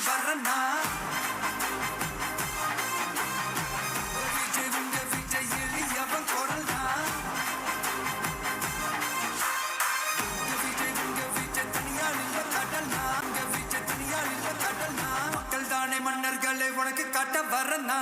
வர்றனா எளியவன் குரல்னா தனியால் இல்ல கடல்னா தனியால் இல்ல கடல்னா மக்கள் தானே மன்னர்களை உனக்கு காட்ட வர்றனா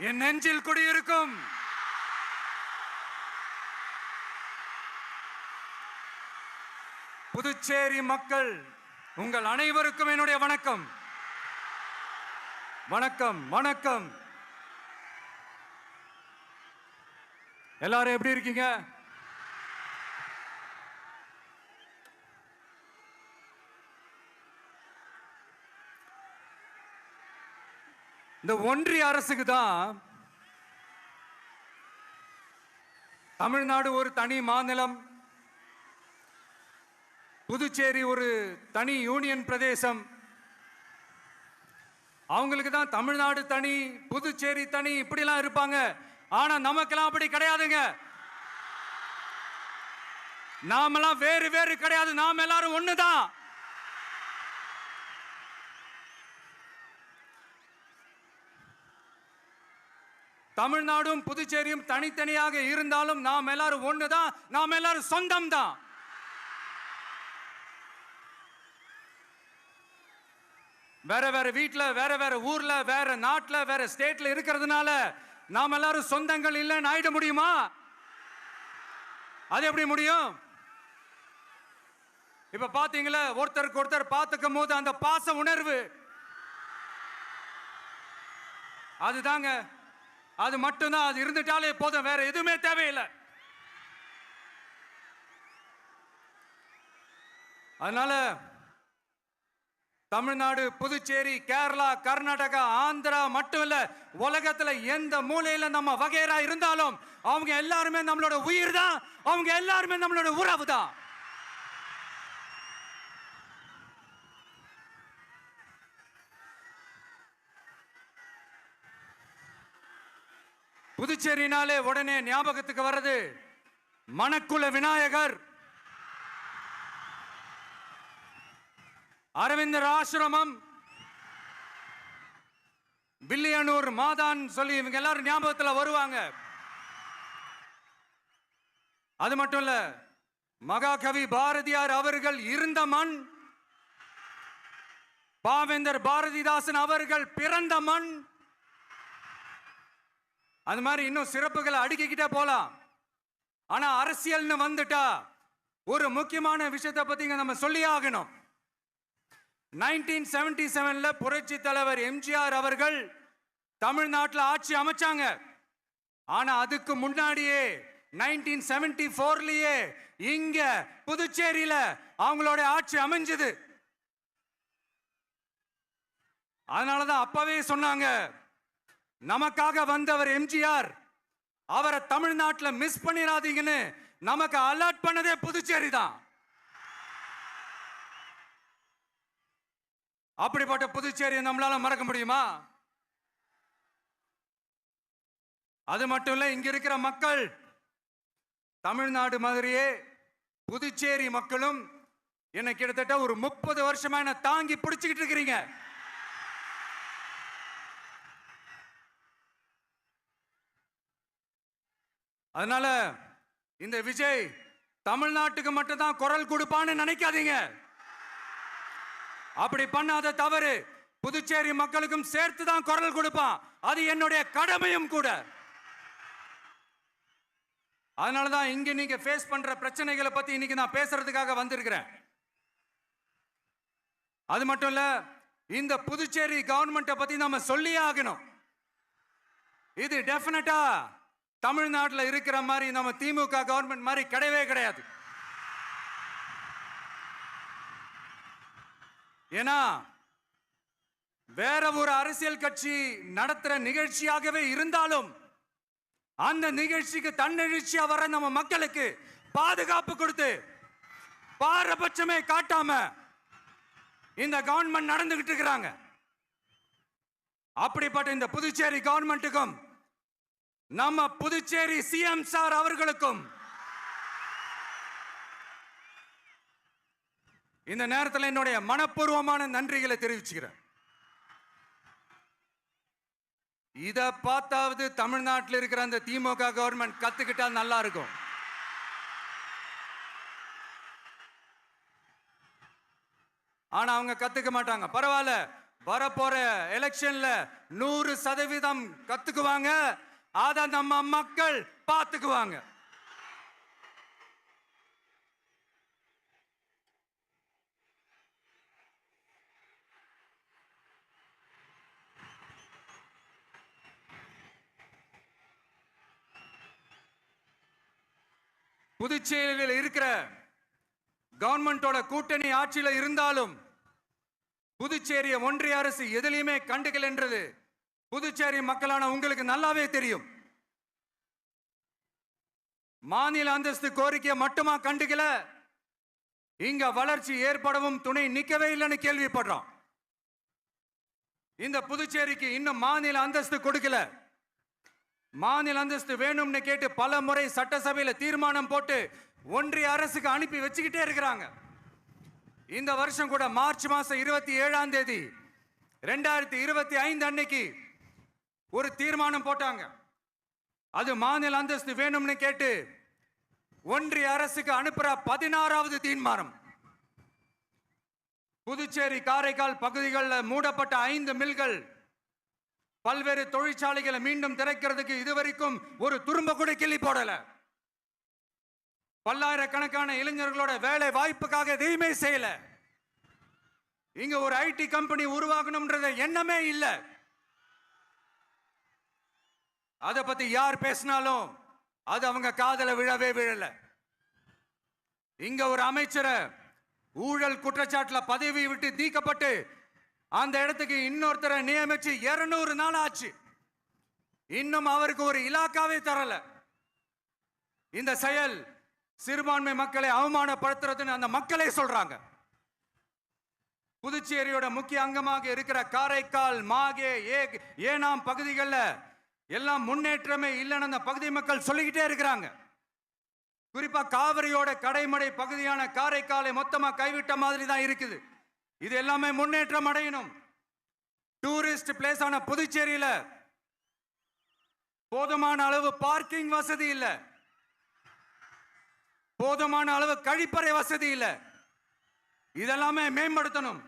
என் நெஞ்சில் குடியிருக்கும் புதுச்சேரி மக்கள் உங்கள் அனைவருக்கும் என்னுடைய வணக்கம். வணக்கம் வணக்கம். எல்லாரும் எப்படி இருக்கீங்க? இந்த ஒன்றிய அரசுக்கு தான் தமிழ்நாடு ஒரு தனி மாநிலம், புதுச்சேரி ஒரு தனி யூனியன் பிரதேசம். அவங்களுக்கு தான் தமிழ்நாடு தனி, புதுச்சேரி தனி, இப்படிலாம் இருப்பாங்க. ஆனா நமக்கெல்லாம் அப்படி கிடையாதுங்க. நாமெல்லாம் வேறு வேறு கிடையாது. நாம எல்லாரும் ஒண்ணுதான். தமிழ்நாடும் புதுச்சேரியும் தனித்தனியாக இருந்தாலும் நாம் எல்லாரும் ஒண்ணுதான். நாம் எல்லாரும் சொந்தம் தான். வேற வேற வீட்டுல, வேற வேற ஊர்ல, வேற நாட்டுல, வேற ஸ்டேட்ல இருக்கிறதுனால நாம் எல்லாரும் சொந்தங்கள் இல்லைன்னு ஆயிட முடியுமா? அது எப்படி முடியும்? இப்ப பாத்தீங்களா, ஒருத்தருக்கு ஒருத்தர் பார்த்துக்கும் போது அந்த பாச உணர்வு, அதுதாங்க, அது மட்டும்தான். அது இருந்துட்டாலே போதும், வேற எதுவுமே தேவையில்லை. அதனால தமிழ்நாடு, புதுச்சேரி, கேரளா, கர்நாடகா, ஆந்திரா மட்டும் இல்ல, உலகத்துல எந்த மூலையில நம்ம வகைரா இருந்தாலும் அவங்க எல்லாருமே நம்மளோட உயிர் தான். அவங்க எல்லாருமே நம்மளோட உறவு தான். புதுச்சேரினாலே உடனே ஞாபகத்துக்கு வர்றது மணக்குள விநாயகர், அரவிந்தர் ஆசிரமம், வில்லியனூர் மாதான் சொல்லி இவங்க எல்லாரும் ஞாபகத்தில் வருவாங்க. அது மட்டும் இல்ல, மகாகவி பாரதியார் அவர்கள் இருந்த மண், பாவேந்தர் பாரதிதாசன் அவர்கள் பிறந்த மண். அது மாதிரி இன்னும் சிறப்புகளை அடுக்கிக்கிட்டே போலாம். ஆனா அரசியல்னு வந்துட்டா ஒரு முக்கியமான விஷயத்தை பத்தி நம்ம சொல்லி ஆகணும். 1977 புரட்சி தலைவர் எம்ஜிஆர் அவர்கள் தமிழ்நாட்டில் ஆட்சி அமைச்சாங்க. ஆனா அதுக்கு முன்னாடியே 1974லயே இங்க புதுச்சேரியில அவங்களோட ஆட்சி அமைஞ்சது. அதனாலதான் அப்பவே சொன்னாங்க, நமக்காக வந்தவர் எம்ஜிஆர், அவரை தமிழ்நாட்டில் மிஸ் பண்ணிடாதீங்கன்னு நமக்கு அலர்ட் பண்ணதே புதுச்சேரி தான். அப்படிப்பட்ட புதுச்சேரியை நம்மளால மறக்க முடியுமா? அது மட்டும் இல்ல, இங்க இருக்கிற மக்கள் தமிழ்நாடு மாதிரியே புதுச்சேரி மக்களும் என்ன கிட்டத்தட்ட ஒரு 30 வருஷமா என்ன தாங்கி பிடிச்சுக்கிட்டு இருக்கிறீங்க. அதனால இந்த விஜய் தமிழ்நாட்டுக்கு மட்டும் தான் குரல் கொடுப்பான்னு நினைக்காதீங்க. அப்படி பண்ணாத தவறு. புதுச்சேரி மக்களுக்கும் சேர்த்து தான் குரல் கொடுப்பான். அது என்னுடைய கடமையும் கூட. அதனாலதான் இங்க நீங்க ஃபேஸ் பண்ற பிரச்சனைகளை பத்தி இன்னைக்கு நான் பேசுறதுக்காக வந்திருக்கிறேன். அது மட்டும் இல்ல, இந்த புதுச்சேரி கவர்மெண்ட்டை பத்தி நாம சொல்லியே ஆகணும். இது டெஃபினட்டா தமிழ்நாட்டில் இருக்கிற மாதிரி நம்ம திமுக கவர்மெண்ட் மாதிரி கிடையவே கிடையாது. ஏன்னா வேற ஒரு அரசியல் கட்சி நடத்துற நிகழ்ச்சியாகவே இருந்தாலும் அந்த நிகழ்ச்சிக்கு தன்னெழுச்சியா வர நம்ம மக்களுக்கு பாதுகாப்பு கொடுத்து பாரபட்சமே காட்டாம இந்த கவர்மெண்ட் நடந்துகிட்டு இருக்கிறாங்க. அப்படிப்பட்ட இந்த புதுச்சேரி கவர்மெண்ட்டுக்கும் நம்ம புதுச்சேரி சிஎம் சார் அவர்களுக்கும் இந்த நேரத்தில் என்னுடைய மனப்பூர்வமான நன்றிகளை தெரிவிச்சுக்கிறேன். இத பார்த்தாவது தமிழ்நாட்டில் இருக்கிற அந்த திமுக கவர்மெண்ட் கத்துக்கிட்டா நல்லா இருக்கும். ஆனா அவங்க கத்துக்க மாட்டாங்க. பரவாயில்ல, வரப்போற எலெக்ஷன்ல 100% கத்துக்குவாங்க. அத நம்ம மக்கள் பார்த்துக்குவாங்க. புதுச்சேரியில் இருக்கிற கவர்மெண்டோட கூட்டணி ஆட்சியில் இருந்தாலும் புதுச்சேரிய ஒன்றிய அரசு எதிலையுமே கண்டுக்கல் என்றது புதுச்சேரி மக்களான உங்களுக்கு நல்லாவே தெரியும். மாநில அந்தஸ்து கோரிக்கையை மட்டுமா கண்டுக்கல, இங்க வளர்ச்சி ஏற்படவும் துணை நிக்கவே இல்லைன்னு கேள்விப்படுறோம். இந்த புதுச்சேரிக்கு இன்னும் மாநில அந்தஸ்து கொடுக்கல. மாநில அந்தஸ்து வேணும்னு கேட்டு பல முறை சட்டசபையில தீர்மானம் போட்டு ஒன்றிய அரசுக்கு அனுப்பி வச்சுக்கிட்டே இருக்கிறாங்க. இந்த வருஷம் கூட மார்ச் மாசம் 27ஆம் தேதி 2025 அன்னைக்கு ஒரு தீர்மானம் போட்டாங்க. அது மாநில அந்தஸ்து வேணும்னு கேட்டு ஒன்றிய அரசுக்கு அனுப்புற 16வது தீர்மானம். புதுச்சேரி காரைக்கால் பகுதிகளில் மூடப்பட்ட 5 மில்கள், பல்வேறு தொழிற்சாலைகளை மீண்டும் திறக்கிறதுக்கு இதுவரைக்கும் ஒரு துரும்ப கூட கிள்ளி போடல. பல்லாயிரக்கணக்கான இளைஞர்களோட வேலை வாய்ப்புக்காக எதையுமே செய்யல. இங்க ஒரு ஐடி கம்பெனி உருவாகணும்ன்ற எண்ணமே இல்லை. அதை பத்தி யார் பேசினாலும் அது அவங்க காதல விழவே விழல. இங்க ஒரு அமைச்சரை ஊழல் குற்றச்சாட்டுல பதவி விட்டு நீக்கப்பட்டு அந்த இடத்துக்கு இன்னொருத்தரை நியமிச்சு 200 நாள் ஆச்சு. இன்னும் அவருக்கு ஒரு இலாக்காவே தரல. இந்த செயல் சிறுபான்மை மக்களை அவமானப்படுத்துறதுன்னு அந்த மக்களே சொல்றாங்க. புதுச்சேரியோட முக்கிய அங்கமாக இருக்கிற காரைக்கால், மாகே, ஏனாம் பகுதிகளில் எல்லாம் முன்னேற்றமே இல்லைன்னு அந்த பகுதி மக்கள் சொல்லிக்கிட்டே இருக்கிறாங்க. குறிப்பா காவிரியோட கடைமடை பகுதியான காரைக்காலை மொத்தமா கைவிட்ட மாதிரி தான் இருக்குது. இது எல்லாமே முன்னேற்றம் அடையணும். டூரிஸ்ட் பிளேஸ் ஆன புதுச்சேரியில போதுமான அளவு பார்க்கிங் வசதி இல்ல, போதுமான அளவு கழிப்பறை வசதி இல்ல. இதெல்லாமே மேம்படுத்தணும்.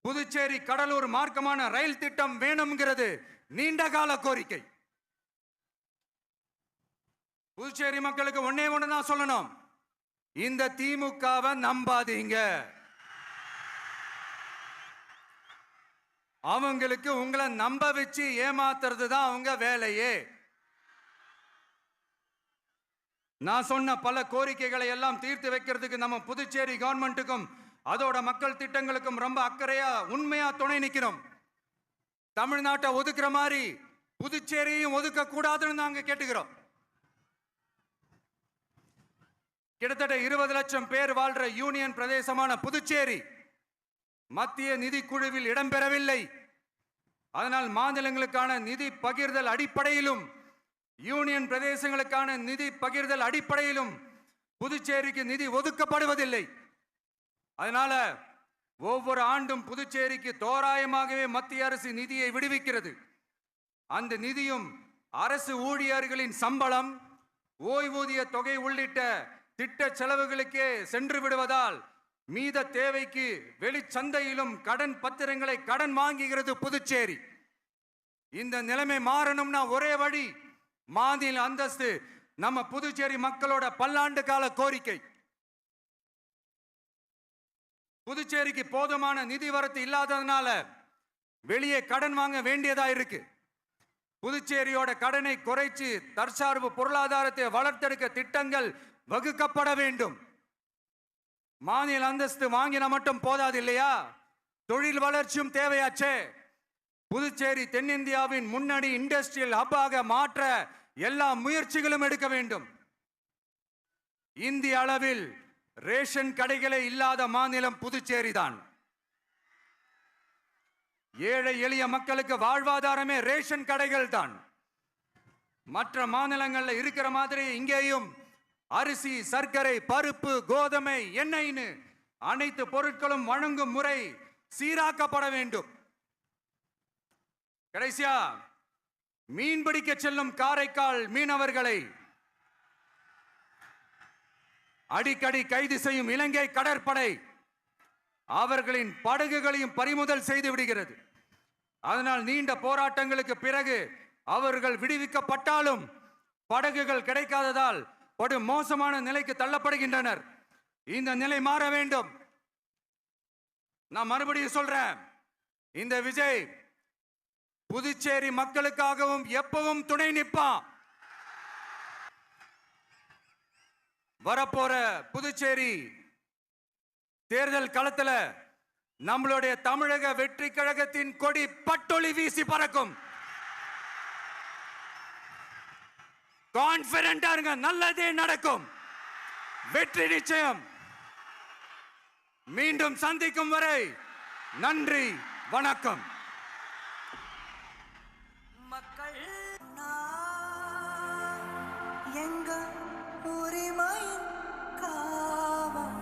புதுச்சேரி கடலூர் மார்க்கமான ரயில் திட்டம் வேணும்ங்கிறது நீண்ட கால கோரிக்கை. புதுச்சேரி மக்களுக்கு ஒன்னே ஒண்ணுதான் சொல்லணும், இந்த திமுகவை நம்பாதீங்க. அவங்களுக்கு உங்களை நம்ப வச்சு ஏமாத்துறது தான் அவங்க வேலையே. நான் சொன்ன பல கோரிக்கைகளை எல்லாம் தீர்த்து வைக்கிறதுக்கு நம்ம புதுச்சேரி கவர்மெண்ட்டுக்கும் அதோட மக்கள் திட்டங்களுக்கும் ரொம்ப அக்கறையா உண்மையா துணை நிற்கிறோம். தமிழ்நாட்டை ஒதுக்குற மாதிரி புதுச்சேரியும் ஒதுக்க கூடாதுன்னு நாங்க கேட்டுக்கிறோம். கிட்டத்தட்ட 20 லட்சம் பேர் வாழ்ற யூனியன் பிரதேசமான புதுச்சேரி மத்திய நிதி குழுவில் இடம்பெறவில்லை. அதனால் மாநிலங்களுக்கான நிதி பகிர்தல் அடிப்படையிலும் யூனியன் பிரதேசங்களுக்கான நிதி பகிர்தல் அடிப்படையிலும் புதுச்சேரிக்கு நிதி ஒதுக்கப்படுவதில்லை. அதனால ஒவ்வொரு ஆண்டும் புதுச்சேரிக்கு தோராயமாகவே மத்திய அரசு நிதியை விடுவிக்கிறது. அந்த நிதியும் அரசு ஊழியர்களின் சம்பளம், ஓய்வூதிய தொகை உள்ளிட்ட திட்ட செலவுகளுக்கே சென்று விடுவதால் மீத தேவைக்கு வெளிச்சந்தையிலும் கடன் பத்திரங்களை கடன் வாங்குகிறது புதுச்சேரி. இந்த நிலைமை மாறணும்னா ஒரே வழி, மாநில அந்தஸ்து நம்ம புதுச்சேரி மக்களோட பல்லாண்டு கால கோரிக்கை. புதுச்சேரிக்கு போதுமான நிதி வரத்து இல்லாததுனால வெளியே கடன் வாங்க வேண்டியதா இருக்கு. புதுச்சேரியோட கடனை குறைச்சு தற்சார்பு பொருளாதாரத்தை வளர்த்தெடுக்க திட்டங்கள் வகுக்கப்பட வேண்டும். மாநில அந்தஸ்து வாங்கின மட்டும் போதாது இல்லையா, தொழில் வளர்ச்சியும் தேவையாச்சே. புதுச்சேரி தென்னிந்தியாவின் முன்னணி இண்டஸ்ட்ரியல் ஹப்பாக மாற்ற எல்லா முயற்சிகளும் எடுக்க வேண்டும். இந்திய அளவில் ரேஷன் கடைகளே இல்லாத மாநிலம் புதுச்சேரி தான். ஏழை எளிய மக்களுக்கு வாழ்வாதாரமே ரேஷன் கடைகள் தான். மற்ற மாநிலங்கள்ல இருக்கிற மாதிரி இங்கேயும் அரிசி, சர்க்கரை, பருப்பு, கோதுமை, எண்ணெய்னு அனைத்து பொருட்களும் வழங்கும் முறை சீராக்கப்பட வேண்டும். கடைசியா மீன்பிடிக்க செல்லும் காரைக்கால் மீனவர்களை அடிக்கடி கைது செய்யும் இலங்கை கடற்படை அவர்களின் படகுகளையும் பறிமுதல் செய்து விடுகிறது. அதனால் நீண்ட போராட்டங்களுக்கு பிறகு அவர்கள் விடுவிக்கப்பட்டாலும் படகுகள் கிடைக்காததால் படு மோசமான நிலைக்கு தள்ளப்படுகின்றனர். இந்த நிலை மாற வேண்டும். நான் மறுபடியும் சொல்றேன், இந்த விஜய் புதுச்சேரி மக்களுக்காகவும் எப்பவும் துணை நிற்பான். வரப்போற புதுச்சேரி தேர்தல் களத்துல நம்மளுடைய தமிழக வெற்றி கழகத்தின் கொடி பட்டொளி வீசி பறக்கும். கான்பிடென்டா இருங்க, நல்லதே நடக்கும். வெற்றி நிச்சயம். மீண்டும் சந்திக்கும் வரை நன்றி, வணக்கம். மக்கள் எங்க உரிமை காவல்.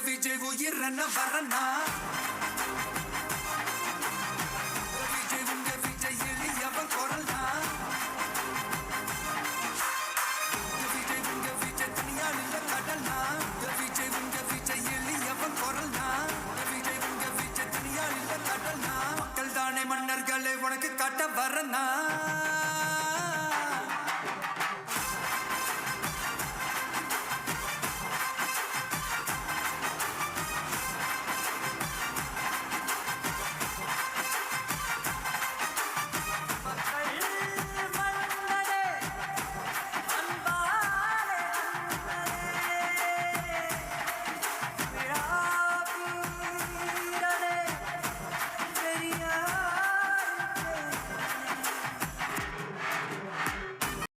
விஜய் உயிரன வரனா, விஜய் உங்க விஜய் எளியவன் குரல்னா, விஜய் உங்க விஜய் தனியாள் இல்ல கடல்னா, விஜய் உங்க விஜய் எளியவன் குரல்னா, விஜய் உங்க விஜய் தனியாள் இல்ல கடல்னா. மக்கள் தானே மன்னர்களை உனக்கு காட்ட வரனா.